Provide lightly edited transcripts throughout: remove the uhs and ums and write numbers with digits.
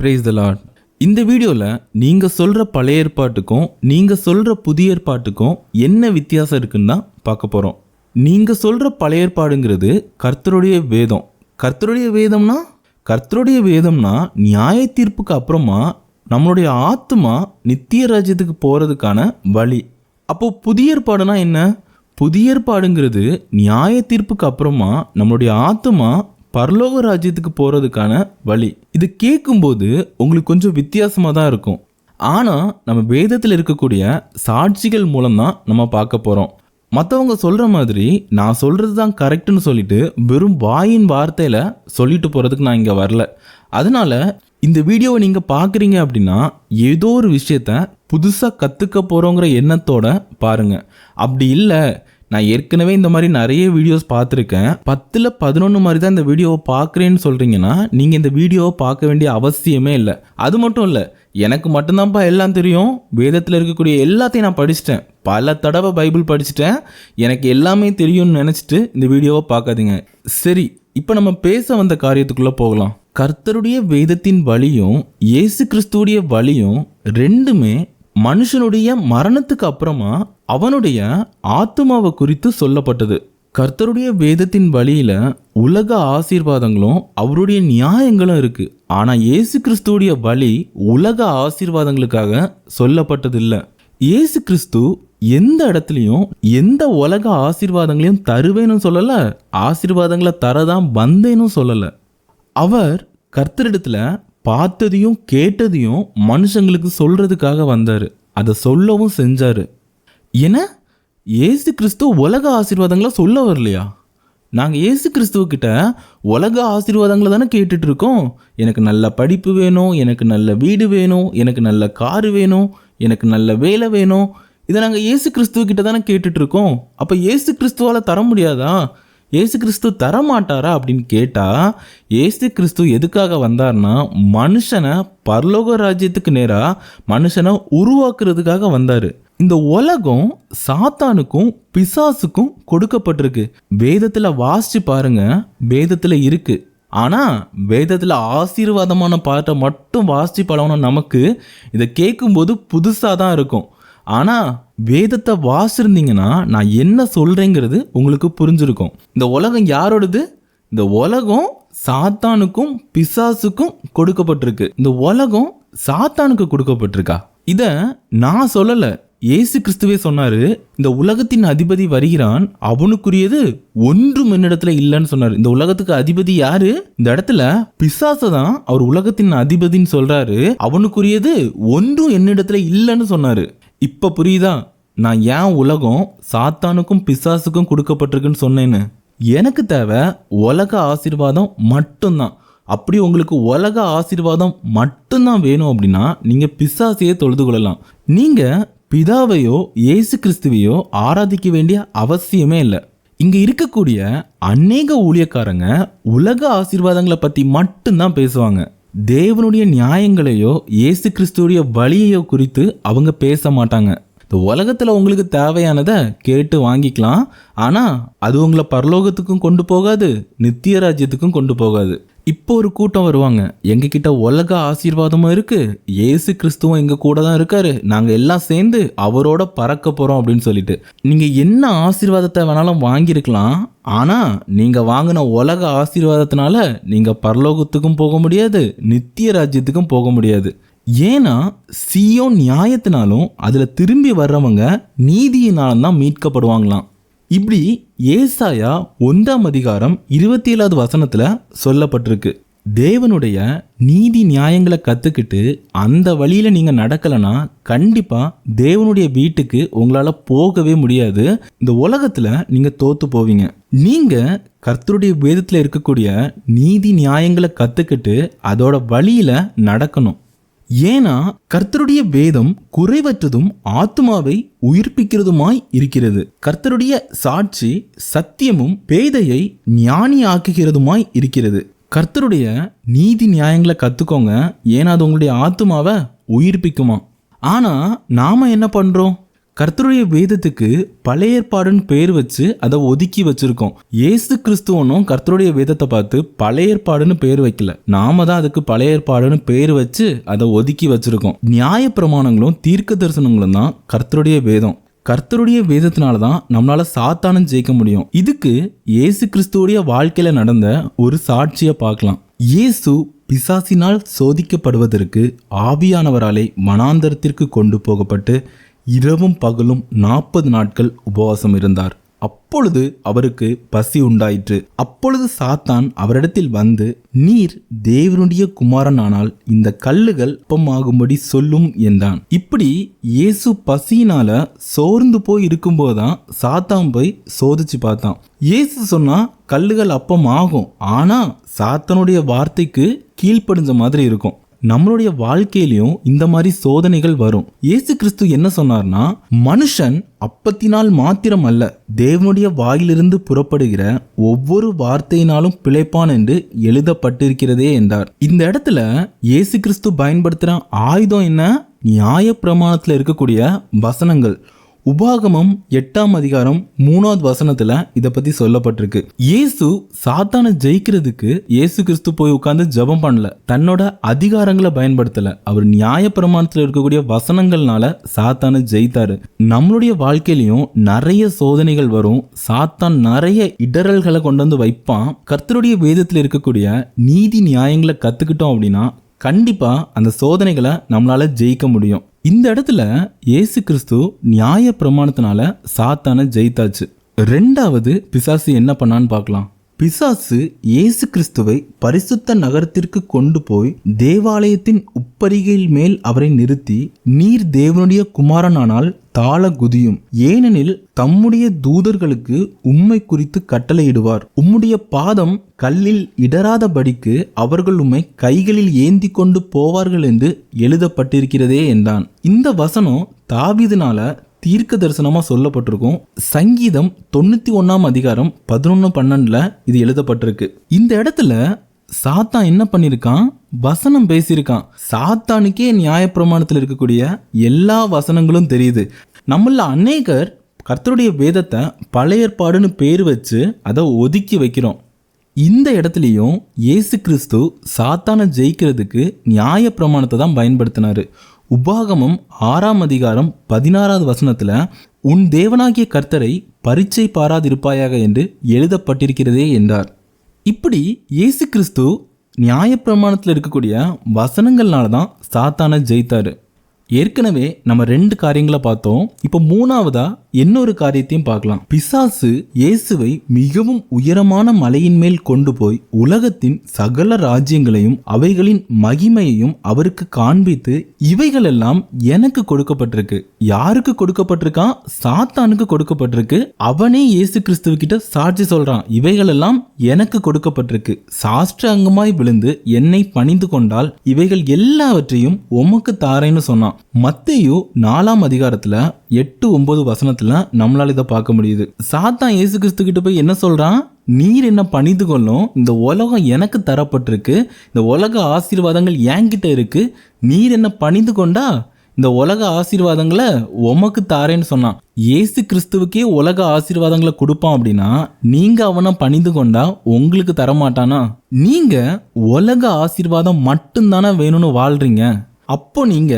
Praise the Lord. இந்த வீடியோவில் நீங்கள் சொல்கிற பழைய ஏற்பாட்டுக்கும் நீங்கள் சொல்கிற புதிய ஏற்பாட்டுக்கும் என்ன வித்தியாசம் இருக்குன்னு தான் பார்க்க போகிறோம். நீங்கள் சொல்கிற பழைய ஏற்பாடுங்கிறது கர்த்தருடைய வேதம். கர்த்தருடைய வேதம்னா நியாய தீர்ப்புக்கு அப்புறமா நம்மளுடைய ஆத்மா நித்திய ராஜ்யத்துக்கு போகிறதுக்கான வழி. அப்போது புதிய ஏற்பாடுனா என்ன? புதிய ஏற்பாடுங்கிறது நியாய தீர்ப்புக்கு அப்புறமா நம்மளுடைய ஆத்மா பரலோக ராஜ்யத்துக்கு போகிறதுக்கான வழி. இது கேட்கும்போது உங்களுக்கு கொஞ்சம் வித்தியாசமாக தான் இருக்கும். ஆனால் நம்ம வேதத்தில் இருக்கக்கூடிய சாட்சிகள் மூலம்தான் நம்ம பார்க்க போகிறோம். மற்றவங்க சொல்கிற மாதிரி நான் சொல்கிறது தான் கரெக்டுன்னு சொல்லிட்டு வெறும் வாயின் வார்த்தையில் சொல்லிட்டு போகிறதுக்கு நான் இங்கே வரல. அதனால் இந்த வீடியோவை நீங்கள் பார்க்குறீங்க அப்படின்னா ஏதோ ஒரு விஷயத்த புதுசாக கற்றுக்க போகிறோங்கிற எண்ணத்தோட பாருங்கள். அப்படி இல்லை, நான் ஏற்கனவே இந்த மாதிரி நிறைய வீடியோஸ் பார்த்துருக்கேன், 10ல் 11 மாதிரி தான் இந்த வீடியோவை பார்க்குறேன்னு சொல்கிறீங்கன்னா நீங்கள் இந்த வீடியோவை பார்க்க வேண்டிய அவசியமே இல்லை. அது மட்டும் இல்லை, எனக்கு மட்டும்தான்ப்பா எல்லாம் தெரியும், வேதத்தில் இருக்கக்கூடிய எல்லாத்தையும் நான் படிச்சிட்டேன், பல தடவை பைபிள் படிச்சுட்டேன், எனக்கு எல்லாமே தெரியும்னு நினச்சிட்டு இந்த வீடியோவை பார்க்காதீங்க. சரி, இப்போ நம்ம பேச வந்த காரியத்துக்குள்ளே போகலாம். கர்த்தருடைய வேதத்தின் வழியும் இயேசு கிறிஸ்துவுடைய வழியும் ரெண்டுமே மனுஷனுடைய மரணத்துக்கு அப்புறமா அவனுடைய ஆத்துமாவை குறித்து சொல்லப்பட்டது. கர்த்தருடைய வேதத்தின் வழியில உலக ஆசீர்வாதங்களும் அவருடைய நியாயங்களும் இருக்கு. ஆனா இயேசு கிறிஸ்துவுடைய வழி உலக ஆசீர்வாதங்களுக்காக சொல்லப்பட்டதில்லை. இயேசு கிறிஸ்து எந்த இடத்துலையும் எந்த உலக ஆசீர்வாதங்களையும் தருவேன்னு சொல்லல, ஆசீர்வாதங்களை தரதான் வந்தேன்னு சொல்லல. அவர் கர்த்தரிடத்துல பார்த்ததையும் கேட்டதையும் மனுஷங்களுக்கு சொல்றதுக்காக வந்தாரு, அதை சொல்லவும் செஞ்சாரு. ஏன்னா இயேசு கிறிஸ்து உலக ஆசீர்வாதங்களை சொல்ல வரலையா? நாங்கள் இயேசு கிறிஸ்துவக்கிட்ட உலக ஆசீர்வாதங்களை தானே கேட்டுட்டு இருக்கோம். எனக்கு நல்ல படிப்பு வேணும், எனக்கு நல்ல வீடு வேணும், எனக்கு நல்ல காரு வேணும், எனக்கு நல்ல வேலை வேணும், இதை நாங்கள் இயேசு கிறிஸ்துவக்கிட்ட தானே கேட்டுட்டு இருக்கோம். அப்போ இயேசு கிறிஸ்துவால் தர முடியாதா? ஏசு கிறிஸ்து தரமாட்டாரா அப்படின்னு கேட்டால், ஏசு கிறிஸ்து எதுக்காக வந்தார்னா மனுஷனை பரலோக ராஜ்யத்துக்கு நேராக மனுஷனை உருவாக்குறதுக்காக வந்தார். இந்த உலகம் சாத்தானுக்கும் பிசாசுக்கும் கொடுக்கப்பட்டிருக்கு. வேதத்தில் வாசிச்சு பாருங்க, வேதத்தில் இருக்கு. ஆனால் வேதத்தில் ஆசீர்வாதமான பாட்டை மட்டும் வாசிச்சு பழகணும். நமக்கு இதை கேட்கும்போது புதுசாக தான் இருக்கும். ஆனால் வேதத்தை வாசிருந்தீங்கன்னா நான் என்ன சொல்கிறேங்கிறது உங்களுக்கு புரிஞ்சிருக்கும். இந்த உலகம் யாரோடது? இந்த உலகம் சாத்தானுக்கும் பிசாசுக்கும் கொடுக்கப்பட்டிருக்கு. இந்த உலகம் சாத்தானுக்கு கொடுக்கப்பட்டிருக்கா? இதை நான் சொல்லலை, இயேசு கிறிஸ்துவே சொன்னாரு, இந்த உலகத்தின் அதிபதி வருகிறான், அவனுக்குரியது ஒன்றும் என்னிடத்துல இல்லைன்னு சொன்னாரு. இந்த உலகத்துக்கு அதிபதி யாரு? இந்த இடத்துல பிசாசு தான் அவர் உலகத்தின் அதிபதின்னு சொல்றாரு. அவனுக்குரியது ஒன்றும் என்னிடத்துல இல்லைன்னு சொன்னாரு. இப்போ புரியுதா நான் ஏன் உலகம் சாத்தானுக்கும் பிசாசுக்கும் கொடுக்கப்பட்டிருக்குன்னு சொன்னேன்னு? எனக்கு தேவை உலக ஆசீர்வாதம் மட்டும்தான். அப்படி உங்களுக்கு உலக ஆசீர்வாதம் மட்டும்தான் வேணும் அப்படின்னா நீங்கள் பிசாசையே தொழுது கொள்ளலாம். நீங்கள் பிதாவையோ இயேசு கிறிஸ்துவையோ ஆராதிக்க வேண்டிய அவசியமே இல்லை. இங்கே இருக்கக்கூடிய அநேக ஊழியக்காரங்க உலக ஆசீர்வாதங்களை பற்றி மட்டும்தான் பேசுவாங்க. தேவனுடைய நியாயங்களையோ இயேசு கிறிஸ்துவுடைய வழியையோ குறித்து அவங்க பேச மாட்டாங்க. இந்த உலகத்தில் உங்களுக்கு தேவையானதை கேட்டு வாங்கிக்கலாம், ஆனால் அது உங்களை பரலோகத்துக்கும் கொண்டு போகாது, நித்திய ராஜ்யத்துக்கும் கொண்டு போகாது. இப்போ ஒரு கூட்டம் வருவாங்க, எங்ககிட்ட உலக ஆசீர்வாதமும் இருக்கு, இயேசு கிறிஸ்துவும் எங்க கூட தான் இருக்காரு, நாங்கள் எல்லாம் சேர்ந்து அவரோட பறக்க போறோம் அப்படின்னு சொல்லிட்டு நீங்கள் என்ன ஆசீர்வாதத்தை வேணாலும் வாங்கியிருக்கலாம். ஆனால் நீங்கள் வாங்கின உலக ஆசீர்வாதத்தினால நீங்கள் பரலோகத்துக்கும் போக முடியாது, நித்திய ராஜ்யத்துக்கும் போக முடியாது. ஏன்னா சீயோன் நியாயத்தினாலும் அதில் திரும்பி வர்றவங்க நீதியினாலும் தான் மீட்கப்படுவாங்களாம். இப்படி ஏசாயா 1ஆம் அதிகாரம் 27வது வசனத்தில் சொல்லப்பட்டிருக்கு. தேவனுடைய நீதி நியாயங்களை கற்றுக்கிட்டு அந்த வழியில் நீங்கள் நடக்கலைன்னா கண்டிப்பாக தேவனுடைய வீட்டுக்கு உங்களால் போகவே முடியாது. இந்த உலகத்தில் நீங்கள் தோற்று போவீங்க. நீங்கள் கர்த்தருடைய வேதத்தில் இருக்கக்கூடிய நீதி நியாயங்களை கற்றுக்கிட்டு அதோட வழியில் நடக்கணும். ஏன்னா கர்த்தருடைய வேதம் குறைவற்றதும் ஆத்துமாவை உயிர்ப்பிக்கிறதுமாய் இருக்கிறது. கர்த்தருடைய சாட்சி சத்தியமும் பேதையை ஞானி ஆக்குகிறதுமாய் இருக்கிறது. கர்த்தருடைய நீதி நியாயங்களை கற்றுக்கோங்க, ஏன்னா அது உங்களுடைய ஆத்துமாவை உயிர்ப்பிக்குமா. ஆனால் நாம் என்ன பண்ணுறோம்? கர்த்தருடைய வேதத்துக்கு பழைய ஏற்பாடுன்னு பேர் வச்சு அதை ஒதுக்கி வச்சிருக்கோம். இயேசு கிறிஸ்துவனும் கர்த்தருடைய வேதத்தை பார்த்து பழைய ஏற்பாடுன்னு பேர் வைக்கல, நாம தான் அதுக்கு பழைய ஏற்பாடுன்னு பேர் வச்சு அதை ஒதுக்கி வச்சிருக்கோம். நியாய பிரமாணங்களும் தீர்க்க தரிசனங்களும் தான் கர்த்தருடைய வேதம். கர்த்தருடைய வேதத்தினாலதான் நம்மளால சாத்தானும் ஜெயிக்க முடியும். இதுக்கு இயேசு கிறிஸ்துவோடைய வாழ்க்கையில நடந்த ஒரு சாட்சியை பார்க்கலாம். இயேசு பிசாசினால் சோதிக்கப்படுவதற்கு ஆவியானவராலே வனாந்தரத்திற்கு கொண்டு போகப்பட்டு இரவும் பகலும் 40 நாட்கள் உபவாசம் இருந்தார். அப்பொழுது அவருக்கு பசி உண்டாயிற்று. அப்பொழுது சாத்தான் அவரிடத்தில் வந்து, நீர் தேவனுடைய குமாரனானால் இந்த கல்லுகள் அப்பமாகும்படி சொல்லும் என்றான். இப்படி இயேசு பசியினால சோர்ந்து போய் இருக்கும்போதுதான் சாத்தான் போய் சோதிச்சு பார்த்தான். இயேசு சொன்னா கல்லுகள் அப்பம் ஆகும், ஆனா சாத்தானுடைய வார்த்தைக்கு கீழ்ப்படிஞ்ச மாதிரி இருக்கும். நம்மளுடைய வாழ்க்கையிலையும் இந்த மாதிரி சோதனைகள் வரும். இயேசு கிறிஸ்து என்ன சொன்னார்னா, மனுஷன் அப்பத்தினால் மாத்திரம் அல்ல, தேவனுடைய வாயிலிருந்து புறப்படுகிற ஒவ்வொரு வார்த்தையினாலும் பிழைப்பான் என்று எழுதப்பட்டிருக்கிறதே என்றார். இந்த இடத்துல இயேசு கிறிஸ்து பயன்படுத்துற ஆயுதம் என்ன? நியாய பிரமாணத்துல இருக்கக்கூடிய வசனங்கள். உபாகமம் 8ஆம் அதிகாரம் 3வது வசனத்துல இதை பத்தி சொல்லப்பட்டிருக்கு. இயேசு சாத்தானை ஜெயிக்கிறதுக்கு இயேசு கிறிஸ்து போய் உட்கார்ந்து ஜெபம் பண்ணல, தன்னோட அதிகாரங்களை பயன்படுத்தல, அவர் நியாய பிரமாணத்துல இருக்கக்கூடிய வசனங்கள்னால சாத்தானை ஜெயித்தாரு. நம்மளுடைய வாழ்க்கையிலையும் நிறைய சோதனைகள் வரும், சாத்தான் நிறைய இடரல்களை கொண்டு வந்து வைப்பான். கர்த்தருடைய வேதத்துல இருக்கக்கூடிய நீதி நியாயங்களை கத்துக்கிட்டோம் அப்படின்னா கண்டிப்பா அந்த சோதனைகளை நம்மளால ஜெயிக்க முடியும். இந்த இடத்துல இயேசு கிறிஸ்து நியாய பிரமாணத்தினால சாத்தானை ஜெயித்தாச்சு. 2வது பிசாசு என்ன பண்ணான்னு பார்க்கலாம். பிசாசு இயேசு கிறிஸ்துவை பரிசுத்த நகரத்திற்கு கொண்டு போய் தேவாலயத்தின் உப்பரிகையில் மேல் அவரை நிறுத்தி, நீர் தேவனுடைய குமாரனானால் தாள குதியும், ஏனெனில் தம்முடைய தூதர்களுக்கு உம்மை குறித்து கட்டளையிடுவார், உம்முடைய பாதம் கல்லில் இடராதபடிக்கு அவர்கள் உம்மை கைகளில் ஏந்தி கொண்டு போவார்கள் என்று எழுதப்பட்டிருக்கிறதே என்றான். இந்த வசனம் தாவீதுனால தீர்க்க தரிசனமா சொல்லப்பட்டிருக்கும். சங்கீதம் 91ஆம் அதிகாரம் 11-12 இது எழுதப்பட்டிருக்கு. இந்த இடத்துல சாத்தான் என்ன பண்ணிருக்கான்? வசனம் பேசியிருக்கான். சாத்தானுக்கே நியாயப்பிரமாணத்தில் இருக்கக்கூடிய எல்லா வசனங்களும் தெரியுது. நம்மள அநேகர் கர்த்தருடைய வேதத்தை பழைய ஏற்பாடுன்னு பேர் வச்சு அதை ஒதுக்கி வைக்கிறோம். இந்த இடத்துலையும் இயேசு கிறிஸ்து சாத்தானை ஜெயிக்கிறதுக்கு நியாய பிரமாணத்தை தான் பயன்படுத்தினாரு. உபாகமம் 6ஆம் அதிகாரம் 16வது வசனத்துல, உன் தேவனாகிய கர்த்தரை பரீட்சை பாராதிருப்பாயாக என்று எழுதப்பட்டிருக்கிறதே என்றார். இப்படி இயேசு கிறிஸ்து நியாயப்பிரமாணத்தில் இருக்கக்கூடிய வசனங்கள்னால தான் சாத்தானை ஜெயித்தாரு. ஏற்கனவே நம்ம 2 காரியங்களை பார்த்தோம். இப்போ 3வதா இன்னொரு காரியத்தையும் பார்க்கலாம். பிசாசு இயேசுவை மிகவும் உயரமான மலையின் மேல் கொண்டு போய் உலகத்தின் சகல ராஜ்யங்களையும் அவைகளின் மகிமையையும் அவருக்கு காண்பித்து, இவைகள் எல்லாம் எனக்கு கொடுக்கப்பட்டிருக்கு. யாருக்கு கொடுக்கப்பட்டிருக்கான்? சாத்தானுக்கு கொடுக்கப்பட்டிருக்கு. அவனே இயேசு கிறிஸ்துவ கிட்ட சாட்சி சொல்றான், இவைகள் எல்லாம் எனக்கு கொடுக்கப்பட்டிருக்கு. சாஷ்டாங்கமாய் விழுந்து என்னை பணிந்து கொண்டால் இவைகள் எல்லாவற்றையும் உமக்கு தாரேன்னு சொன்னான். மத்தேயு 4ஆம் அதிகாரத்துல 8-9 வசனத்துல நம்மளால இதை பார்க்க முடியுது. சாத்தான் இயேசு கிறிஸ்து கிட்ட போய் என்ன சொல்றான்? நீர் என்ன பணிந்து கொள்ளும், இந்த உலகம் எனக்கு தரப்பட்டிருக்கு, இந்த உலக ஆசீர்வாதங்கள் என்கிட்ட இருக்கு, நீர் என்ன பணிந்து கொண்டா இந்த உலக ஆசீர்வாதங்களை உமக்கு தாரேன்னு சொன்னான். இயேசு கிறிஸ்துவுக்கே உலக ஆசீர்வாதங்களை கொடுப்பான் அப்படின்னா நீங்க அவனை பணிந்து கொண்டா உங்களுக்கு தரமாட்டானா? நீங்க உலக ஆசீர்வாதம் மட்டும்தானே வேணும்னு வாழ்றீங்க. அப்போ நீங்க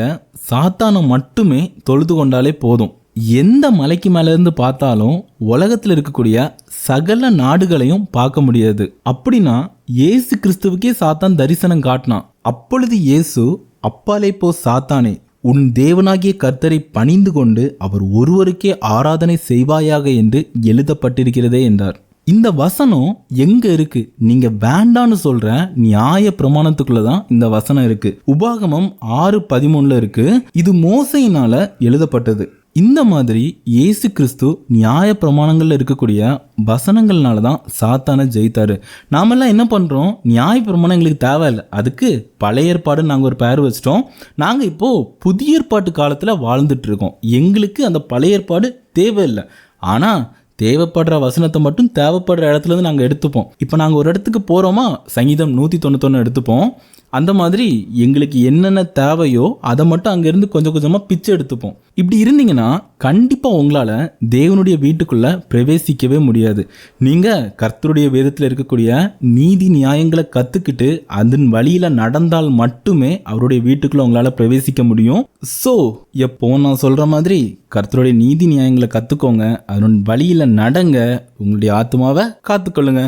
சாத்தானை மட்டுமே தொழுது கொண்டாலே போதும். எந்த மலைக்கு மேல இருந்து பார்த்தாலும் உலகத்தில் இருக்கக்கூடிய சகல நாடுகளையும் பார்க்க முடியாது. அப்படின்னா இயேசு கிறிஸ்துவுக்கே சாத்தான் தரிசனம் காட்டினான். அப்பொழுது இயேசு, அப்பாலே போ சாத்தானே, உன் தேவனாகிய கர்த்தரை பணிந்து கொண்டு அவர் ஒருவருக்கே ஆராதனை செய்வாயாக என்று எழுதப்பட்டிருக்கிறதே என்றார். இந்த வசனம் எங்க இருக்கு? நீங்க வேண்டான்னு சொல்ற நியாய பிரமாணத்துக்குள்ளதான் இந்த வசனம் இருக்கு. உபாகமம் 6:13 இருக்கு. இது மோசையினால எழுதப்பட்டது. இந்த மாதிரி இயேசு கிறிஸ்து நியாய பிரமாணங்கள்ல இருக்கக்கூடிய வசனங்கள்னாலதான் சாத்தானை ஜெயித்தாரு. நாமெல்லாம் என்ன பண்றோம்? நியாய பிரமாணம் எங்களுக்கு தேவையில்லை, அதுக்கு பழைய ஏற்பாடு நாங்கள் ஒரு பேர் வச்சிட்டோம், நாங்கள் இப்போ புதிய ஏற்பாட்டு காலத்துல வாழ்ந்துட்டு இருக்கோம், எங்களுக்கு அந்த பழைய ஏற்பாடு தேவையில்லை. ஆனா தேவைப்படுற வசனத்தை மட்டும் தேவைப்படுற இடத்துல இருந்து நாங்கள் எடுத்துப்போம். இப்போ நாங்கள் ஒரு இடத்துக்கு போகிறோமா, சங்கீதம் 191 எடுத்துப்போம். அந்த மாதிரி எங்களுக்கு என்னென்ன தேவையோ அதை மட்டும் அங்கேருந்து கொஞ்சம் கொஞ்சமாக பிச்சை எடுத்துப்போம். இப்படி இருந்தீங்கன்னா கண்டிப்பாக உங்களால் தேவனுடைய வீட்டுக்குள்ளே பிரவேசிக்கவே முடியாது. நீங்கள் கர்த்தருடைய வேதத்தில் இருக்கக்கூடிய நீதி நியாயங்களை கற்றுக்கிட்டு அதன் வழியில் நடந்தால் மட்டுமே அவருடைய வீட்டுக்குள்ளே உங்களால் பிரவேசிக்க முடியும். ஸோ எப்போ நான் சொல்கிற மாதிரி கர்த்தருடைய நீதி நியாயங்களை கற்றுக்கோங்க, அதன் வழியில் நடங்க, உங்களுடைய ஆத்மாவை காத்துக்கொள்ளுங்க.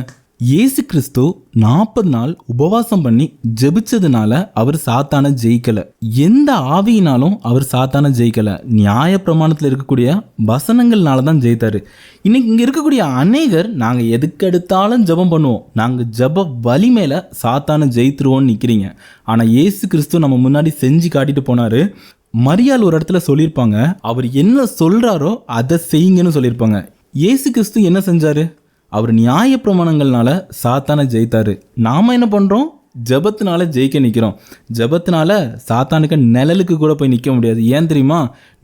இயேசு கிறிஸ்து 40 நாள் உபவாசம் பண்ணி ஜெபிச்சதுனால அவர் சாத்தானை ஜெயிக்கல. எந்த ஆவியினாலும் அவர் சாத்தானை ஜெயிக்கல. நியாய பிரமாணத்தில் இருக்கக்கூடிய வசனங்கள்னால தான் ஜெயித்தாரு. இன்னைக்கு இங்கே இருக்கக்கூடிய அநேகர் நாங்கள் எதுக்கு எடுத்தாலும் ஜெபம் பண்ணுவோம், நாங்கள் ஜெப வலி மேலே சாத்தானை ஜெயித்துருவோம்னு நிற்கிறீங்க. ஆனால் இயேசு கிறிஸ்து நம்ம முன்னாடி செஞ்சு காட்டிட்டு போனார். மரியாள் ஒரு இடத்துல சொல்லியிருப்பாங்க, அவர் என்ன சொல்கிறாரோ அதை செய்யுங்கன்னு சொல்லியிருப்பாங்க. இயேசு கிறிஸ்து என்ன செஞ்சார்? அவர் நியாய பிரமாணங்கள்னால சாத்தானை ஜெயித்தாரு. நாம் என்ன பண்ணுறோம்? ஜபத்தினால ஜெயிக்க நிற்கிறோம். ஜபத்தினால சாத்தானுக்கு நிழலுக்கு கூட போய் நிற்க முடியாது. ஏன் தெரியுமா?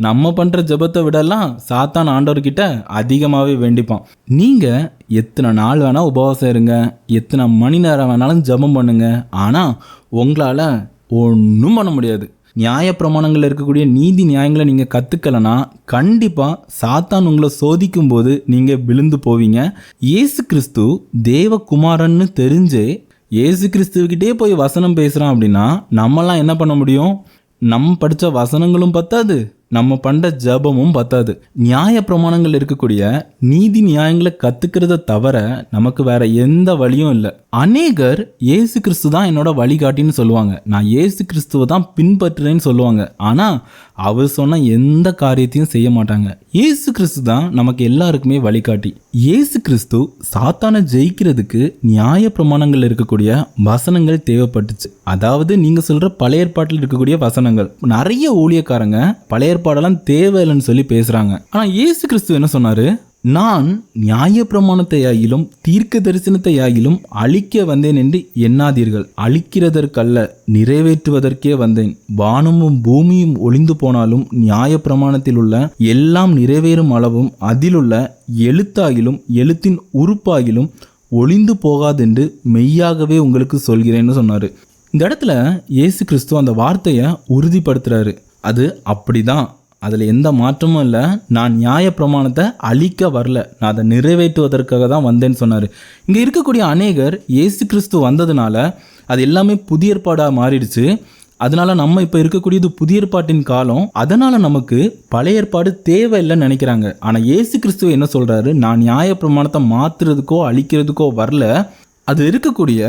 நம்ம பண்ணுற ஜபத்தை விடலாம் சாத்தான் ஆண்டவர்கிட்ட அதிகமாகவே வேண்டிப்பான். நீங்கள் எத்தனை நாள் வேணால் உபவாசம் இருங்க, எத்தனை மணி நேரம் வேணாலும் ஜபம் பண்ணுங்க, ஆனால் உங்களால் ஒன்றும் பண்ண முடியாது. நியாய பிரமாணங்கள் இருக்கக்கூடிய நீதி நியாயங்களை நீங்கள் கற்றுக்கலனா கண்டிப்பாக சாத்தான் உங்களை சோதிக்கும் போது நீங்கள் விழுந்து போவீங்க. இயேசு கிறிஸ்து தேவகுமாரன்னு தெரிஞ்சே இயேசு கிறிஸ்துவக்கிட்டே போய் வசனம் பேசுகிறான் அப்படின்னா நம்மலாம் என்ன பண்ண முடியும்? நம்ம படித்த வசனங்களும் பத்தாது, நம்ம பண்ணுற ஜபமும் பத்தாது. நியாய பிரமாணங்கள் இருக்கக்கூடிய நீதி நியாயங்களை கற்றுக்கிறத தவிர நமக்கு வேற எந்த வழியும் இல்லை. அநேகர் இயேசு கிறிஸ்து தான் என்னோட வழிகாட்டின்னு சொல்லுவாங்க, நான் இயேசு கிறிஸ்துவை தான் பின்பற்றுறேன்னு சொல்லுவாங்க. ஆனால் அவர் சொன்ன எந்த காரியத்தையும் செய்ய மாட்டாங்க. இயேசு கிறிஸ்து தான் நமக்கு எல்லாருக்குமே வழிகாட்டி. இயேசு கிறிஸ்து சாத்தானை ஜெயிக்கிறதுக்கு நியாய பிரமாணங்கள் இருக்கக்கூடிய வசனங்கள் தேவைப்பட்டுச்சு. அதாவது நீங்கள் சொல்கிற பழைய ஏற்பாட்டில் இருக்கக்கூடிய வசனங்கள். நிறைய ஊழியக்காரங்க பழைய ஏற்பாடெல்லாம் தேவையில்லைன்னு சொல்லி பேசுகிறாங்க. ஆனால் இயேசு கிறிஸ்து என்ன சொன்னார்? நான் நியாய பிரமாணத்தையாகிலும் தீர்க்க தரிசனத்தையாகிலும் அழிக்க வந்தேன் என்று எண்ணாதீர்கள், அழிக்கிறதற்கல்ல நிறைவேற்றுவதற்கே வந்தேன். வானமும் பூமியும் ஒளிந்து போனாலும் நியாய பிரமாணத்தில் உள்ள எல்லாம் நிறைவேறும் அளவும் அதிலுள்ள எழுத்தாகிலும் எழுத்தின் உறுப்பாகிலும் ஒளிந்து போகாதென்று மெய்யாகவே உங்களுக்கு சொல்கிறேன்னு சொன்னார். இந்த இடத்துல இயேசு கிறிஸ்து அந்த வார்த்தையை உறுதிப்படுத்துகிறாரு. அது அப்படிதான், அதில் எந்த மாற்றமும் இல்லை. நான் நியாய பிரமாணத்தை அழிக்க வரல, நான் அதை நிறைவேற்றுவதற்காக தான் வந்தேன்னு சொன்னார். இங்கே இருக்கக்கூடிய அநேகர் இயேசு கிறிஸ்து வந்ததுனால அது எல்லாமே புதிய ஏற்பாடாக மாறிடுச்சு. அதனால நம்ம இப்போ இருக்கக்கூடியது புதிய ஏற்பாட்டின் காலம். அதனால் நமக்கு பழைய ஏற்பாடு தேவையில்லைன்னு நினைக்கிறாங்க. ஆனால் இயேசு கிறிஸ்துவ என்ன சொல்கிறாரு? நான் நியாய பிரமாணத்தை மாற்றுறதுக்கோ அழிக்கிறதுக்கோ வரல, அது இருக்கக்கூடிய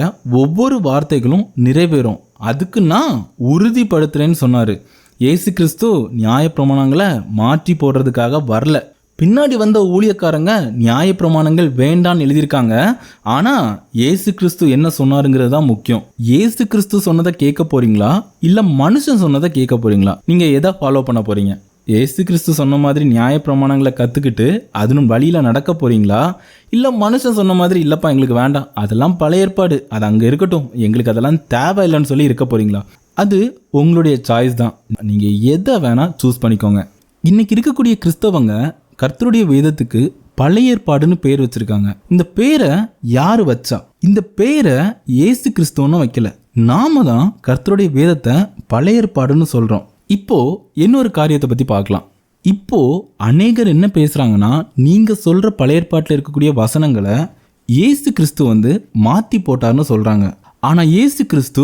ஒவ்வொரு வார்த்தைகளும் நிறைவேறும், அதுக்கு நான் உறுதிப்படுத்துகிறேன்னு சொன்னார். இயேசு கிறிஸ்து நியாய பிரமாணங்களை மாற்றி போடுறதுக்காக வரல. பின்னாடி வந்த ஊழியக்காரங்க நியாய பிரமாணங்கள் வேண்டான்னு எழுதியிருக்காங்க. ஆனால் இயேசு கிறிஸ்து என்ன சொன்னாருங்கிறது தான் முக்கியம். இயேசு கிறிஸ்து சொன்னதை கேட்க போறீங்களா, இல்லை மனுஷன் சொன்னதை கேட்க போறீங்களா? நீங்கள் எதை ஃபாலோ பண்ண போறீங்க? இயேசு கிறிஸ்து சொன்ன மாதிரி நியாய பிரமாணங்களை கற்றுக்கிட்டு அதனும் வழியில் நடக்க போறீங்களா, இல்லை மனுஷன் சொன்ன மாதிரி இல்லைப்பா எங்களுக்கு வேண்டாம், அதெல்லாம் பழைய ஏற்பாடு, அது அங்கே இருக்கட்டும், எங்களுக்கு அதெல்லாம் தேவையில்லைன்னு சொல்லி இருக்க போறீங்களா? அது உங்களுடைய சாய்ஸ் தான். நீங்கள் எதை வேணால் சூஸ் பண்ணிக்கோங்க. இன்னைக்கு இருக்கக்கூடிய கிறிஸ்தவங்க கர்த்தருடைய வேதத்துக்கு பழைய ஏற்பாடுன்னு பேர் வச்சிருக்காங்க. இந்த பேரை யார் வச்சா? இந்த பேரை இயேசு கிறிஸ்துவனும் வைக்கல, நாம தான் கர்த்தருடைய வேதத்தை பழைய ஏற்பாடுன்னு சொல்கிறோம். இப்போ இன்னொரு காரியத்தை பற்றி பார்க்கலாம். இப்போ அநேகர் என்ன பேசுகிறாங்கன்னா, நீங்கள் சொல்கிற பழைய ஏற்பாட்டில் இருக்கக்கூடிய வசனங்களை இயேசு கிறிஸ்து மாற்றி போட்டார்னு சொல்கிறாங்க. ஆனால் இயேசு கிறிஸ்து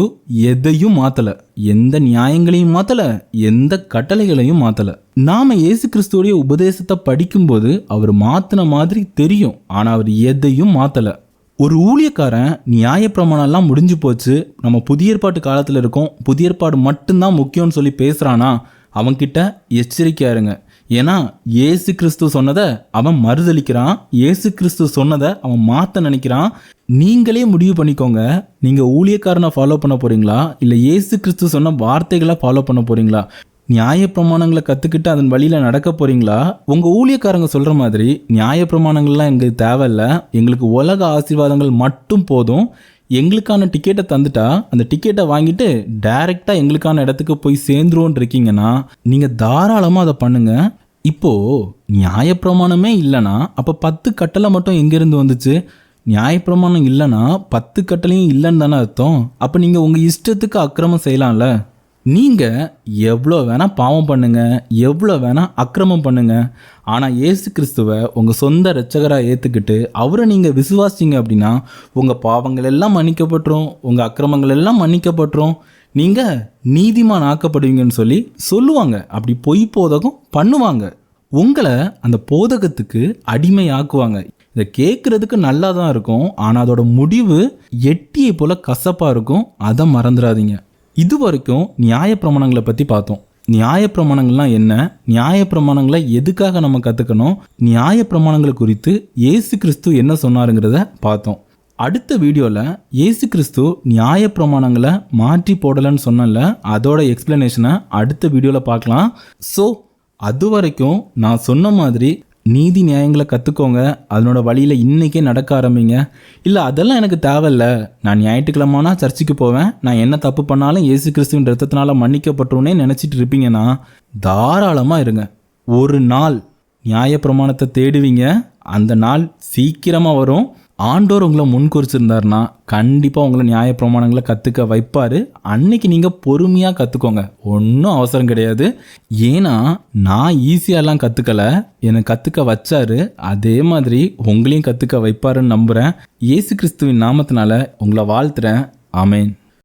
எதையும் மாற்றலை, எந்த நியாயங்களையும் மாற்றலை, எந்த கட்டளைகளையும் மாற்றலை. நாம் இயேசு கிறிஸ்துவோடைய உபதேசத்தை படிக்கும்போது அவர் மாற்றின மாதிரி தெரியும், ஆனால் அவர் எதையும் மாற்றலை. ஒரு ஊழியக்காரன் நியாய பிரமாணம்லாம் முடிஞ்சு போச்சு, நம்ம புதிய ஏற்பாட்டு காலத்தில் இருக்கோம், புதிய ஏற்பாடு மட்டும்தான் முக்கியம்னு சொல்லி பேசுகிறானா, அவன்கிட்ட எச்சரிக்கையா இருங்க. ஏன்னா இயேசு கிறிஸ்து சொன்னதை அவன் மறுதளிக்கிறான், இயேசு கிறிஸ்து சொன்னதை அவன் மாற்ற நினைக்கிறான். நீங்களே முடிவு பண்ணிக்கோங்க, நீங்கள் ஊழியக்காரனை ஃபாலோ பண்ண போகிறீங்களா, இல்லை இயேசு கிறிஸ்து சொன்ன வார்த்தைகளை ஃபாலோ பண்ண போகிறீங்களா? நியாய பிரமாணங்களை கற்றுக்கிட்டு அதன் வழியில் நடக்க போகிறீங்களா? உங்கள் ஊழியக்காரங்க சொல்கிற மாதிரி நியாய பிரமாணங்கள்லாம் எங்களுக்கு தேவையில்லை, எங்களுக்கு உலக ஆசீர்வாதங்கள் மட்டும் போதும், எங்களுக்கான டிக்கெட்டை தந்துட்டா அந்த டிக்கெட்டை வாங்கிட்டு டைரெக்டாக எங்களுக்கான இடத்துக்கு போய் சேர்ந்துருவோன்னு இருக்கீங்கன்னா நீங்கள் தாராளமாக அதை பண்ணுங்கள். இப்போது நியாயப்பிரமாணமே இல்லைன்னா அப்போ 10 கட்டளை மட்டும் எங்கேருந்து வந்துச்சு? நியாயப்பிரமாணம் இல்லைன்னா 10 கட்டளையும் இல்லைன்னு தானே அர்த்தம். அப்போ நீங்கள் உங்கள் இஷ்டத்துக்கு அக்கிரமம் செய்யலாம்ல. நீங்கள் எவ்வளோ வேணால் பாவம் பண்ணுங்க, எவ்வளோ வேணால் அக்கிரமம் பண்ணுங்க, ஆனால் இயேசு கிறிஸ்துவை உங்கள் சொந்த இரட்சகராக ஏற்றுக்கிட்டு அவரை நீங்கள் விசுவாசிங்க அப்படின்னா உங்கள் பாவங்கள் எல்லாம் மன்னிக்கப்பட்டுரும், உங்கள் அக்கிரமங்கள் எல்லாம் மன்னிக்கப்பட்டுரும், நீங்கள் நீதிமான் ஆக்கப்படுவீங்கன்னு சொல்லி சொல்லுவாங்க. அப்படி பொய் போதகம் பண்ணுவாங்க. உங்களை அந்த போதகத்துக்கு அடிமையாக்குவாங்க. இதை கேட்குறதுக்கு நல்லா தான் இருக்கும், ஆனால் அதோட முடிவு எட்டியை போல் கசப்பாக இருக்கும். அதை மறந்துடாதீங்க. இது வரைக்கும் நியாயப்பிரமாணங்களை பற்றி பார்த்தோம். நியாயப்பிரமாணங்கள்லாம் என்ன, நியாயப்பிரமாணங்களை எதுக்காக நம்ம கற்றுக்கணும், நியாயப்பிரமாணங்களை குறித்து இயேசு கிறிஸ்து என்ன சொன்னாருங்கிறத பார்த்தோம். அடுத்த வீடியோவில் இயேசு கிறிஸ்து நியாயப்பிரமாணங்களை மாற்றி போடலைன்னு சொன்னல, அதோட எக்ஸ்பிளனேஷனை அடுத்த வீடியோவில் பார்க்கலாம். ஸோ அது வரைக்கும் நான் சொன்ன மாதிரி நீதி நியாயங்களை கற்றுக்கோங்க. அதனோட வழியில் இன்றைக்கே நடக்க ஆரம்பிங்க. இல்லை அதெல்லாம் எனக்கு தேவையில்ல, நான் ஞாயிற்றுக்கிழமைனா சர்ச்சுக்கு போவேன், நான் என்ன தப்பு பண்ணாலும் இயேசு கிறிஸ்துவின் ரத்தத்தினால மன்னிக்கப்பட்டுருன்னே நினச்சிட்டு இருப்பீங்கன்னா தாராளமாக இருங்க. ஒரு நாள் நியாயப்பிரமாணத்தை தேடுவீங்க, அந்த நாள் சீக்கிரமாக வரும். ஆண்டோர் உங்களை முன்குறிச்சிருந்தாருன்னா கண்டிப்பாக உங்களை நியாயப்பிரமாணங்களை கற்றுக்க வைப்பார். அன்னைக்கு நீங்கள் பொறுமையாக கற்றுக்கோங்க, ஒன்றும் அவசரம் கிடையாது. ஏன்னா நான் ஈஸியாலாம் கற்றுக்கலை, என்னை கற்றுக்க வச்சாரு. அதே மாதிரி உங்களையும் கற்றுக்க வைப்பாருன்னு நம்புகிறேன். இயேசு கிறிஸ்துவின் நாமத்தினால உங்களை வாழ்த்துறேன். ஆமேன்.